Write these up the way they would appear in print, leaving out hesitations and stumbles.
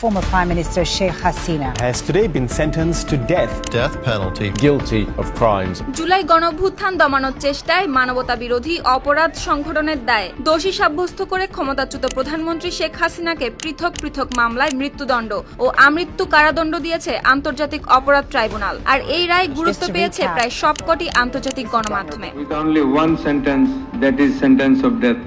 Former Prime Minister Sheikh Hasina has today been sentenced to death penalty, guilty of crimes. July গণঅভ্যুত্থান দমানোর চেষ্টায় মানবতা বিরোধী অপরাধ সংগঠনের দায়ে দোষী সাব্যস্ত করে ক্ষমতাচ্যুত প্রধানমন্ত্রী শেখ হাসিনাকে পৃথক পৃথক মামলায় মৃত্যুদণ্ড ও আমৃত্যু কারাদণ্ড দিয়েছে আন্তর্জাতিক অপরাধ ট্রাইব্যুনাল। আর এই রায় গুরুত্ব পেয়েছে প্রায় সবকটি আন্তর্জাতিক গণমাধ্যমে। With only one sentence, that is sentence of death.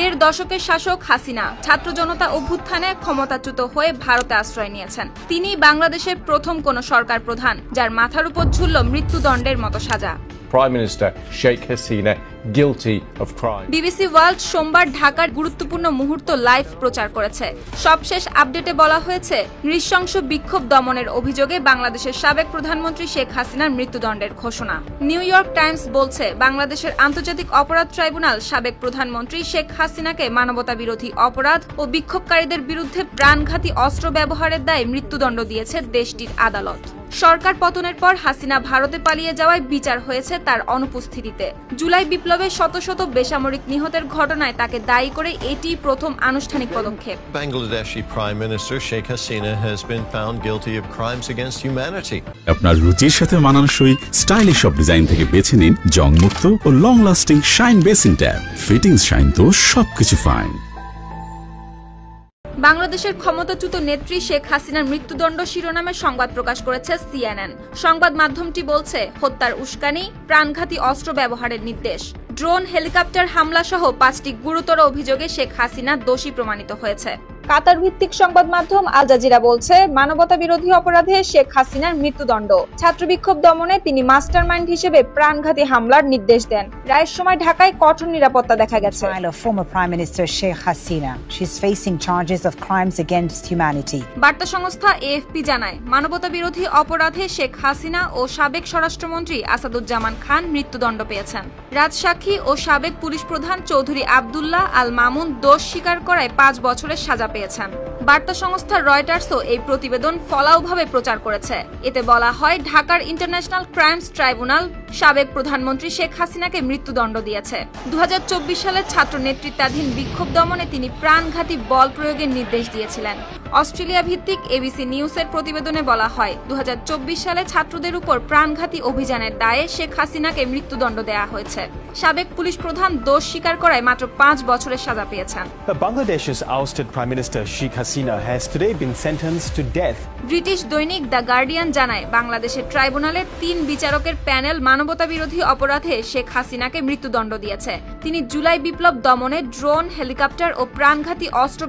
দেড় দশকের শাসক হাসিনা ছাত্র জনতা অভ্যুত্থানে ক্ষমতাচ্যুত হয়ে ভারতে আশ্রয় নিয়েছেন। তিনি বাংলাদেশের প্রথম কোন সরকার প্রধান যার মাথার উপর ঝুলল মৃত্যুদণ্ডের মতো সাজা। Prime Minister Sheikh Hasina guilty of crime. BBC world সোমবার ঢাকার গুরুত্বপূর্ণ মুহূর্ত লাইভ প্রচার করেছে। সবশেষ আপডেটে বলা হয়েছে, নৃশংস বিক্ষোভ দমনের অভিযোগে বাংলাদেশের সাবেক প্রধানমন্ত্রী শেখ হাসিনার মৃত্যুদণ্ডের ঘোষণা। নিউ ইয়র্ক টাইমস বলছে, বাংলাদেশের আন্তর্জাতিক অপরাধ ট্রাইব্যুনাল সাবেক প্রধানমন্ত্রী শেখ হাসিনাকে মানবতা বিরোধী অপরাধ ও বিক্ষোভকারীদের বিরুদ্ধে প্রাণঘাতী অস্ত্র ব্যবহারের দায়ে মৃত্যুদণ্ড দিয়েছে দেশটির আদালত। সরকার পতনের পর হাসিনা ভারতে পালিয়ে যাওয়ায় বিচার হয়েছে তার অনুপস্থিতিতে। জুলাই বিপ্লবে শত শত বেসামরিক নিহতের ঘটনায় তাকে দায়ী করে এটি প্রথম আনুষ্ঠানিক পদক্ষেপ। Bangladeshi Prime Minister Sheikh Hasina has been found guilty of crimes against humanity. আপনার রুচির সাথে মানানসই স্টাইলিশ সব ডিজাইন থেকে বেছে নিন জংমুক্ত ও long lasting shine basin tap. Fittings shine তো সবকিছু ফাইন। বাংলাদেশের ক্ষমতাচ্যুত নেত্রী শেখ হাসিনার মৃত্যুদণ্ড শিরোনামে সংবাদ প্রকাশ করেছে CNN। সংবাদ মাধ্যমটি বলছে, হত্যার উস্কানি, প্রাণঘাতী অস্ত্র ব্যবহারের নির্দেশ, ড্রোন হেলিকপ্টার হামলা সহ 5টি গুরুতর অভিযোগে শেখ হাসিনা দোষী প্রমাণিত হয়েছে। কাতার ভিত্তিক সংবাদ মাধ্যম আল জাজিরা বলছে, মানবতা বিরোধী অপরাধে শেখ হাসিনার মৃত্যুদণ্ড। ছাত্র বিক্ষোভ দমনে তিনি মাস্টারমাইন্ড হিসেবে প্রাণঘাতী হামলার নির্দেশ দেন। রায়ের সময় ঢাকায় কঠোর নিরাপত্তা দেখা গেছে। Former Prime Minister Sheikh Hasina, she's facing charges of crimes against humanity. বার্তা সংস্থা AFP জানায়, মানবতা বিরোধী অপরাধে শেখ হাসিনা ও সাবেক স্বরাষ্ট্রমন্ত্রী আসাদুজ্জামান খান মৃত্যুদণ্ড পেয়েছেন। রাজসাক্ষী ও সাবেক পুলিশ প্রধান চৌধুরী আব্দুল্লাহ আল মামুন দোষ স্বীকার করায় 5 বছরের সাজা পেয়েছেন। বার্তা সংস্থা রয়টার্সও এই প্রতিবেদন ফলাওভাবে প্রচার করেছে। এতে বলা হয়, ঢাকার ইন্টারন্যাশনাল ক্রাইমস ট্রাইব্যুনাল সাবেক প্রধানমন্ত্রী শেখ হাসিনাকে মৃত্যুদণ্ড দিয়েছে। 2024 সালের ছাত্র নেতৃত্বাধীন বিক্ষোভ দমনে তিনি প্রাণঘাতী বল প্রয়োগের নির্দেশ দিয়েছিলেন। অস্ট্রেলিয়া ভিত্তিক ABC নিউজের প্রতিবেদনে বলা হয়, 2024 সালে ছাত্রদের উপর প্রাণঘাতী অভিযানের দায়ে শেখ হাসিনাকে মৃত্যুদণ্ড দেওয়া হয়েছে। সাবেক পুলিশ প্রধান দোষ স্বীকার করায় মাত্র 5 বছরের সাজা পেয়েছেন। Bangladesh's ousted Prime Minister Sheikh Hasina has today been sentenced to death. British দৈনিক দ্য গার্ডিয়ান জানায়, বাংলাদেশের ট্রাইব্যুনালে 3 বিচারকের প্যানেল মানবতা বিরোধী অপরাধে শেখ হাসিনাকে মৃত্যুদণ্ড দিয়েছে। তিনি জুলাই বিপ্লব দমনে ড্রোন, হেলিকপ্টার ও প্রাণঘাতী অস্ত্র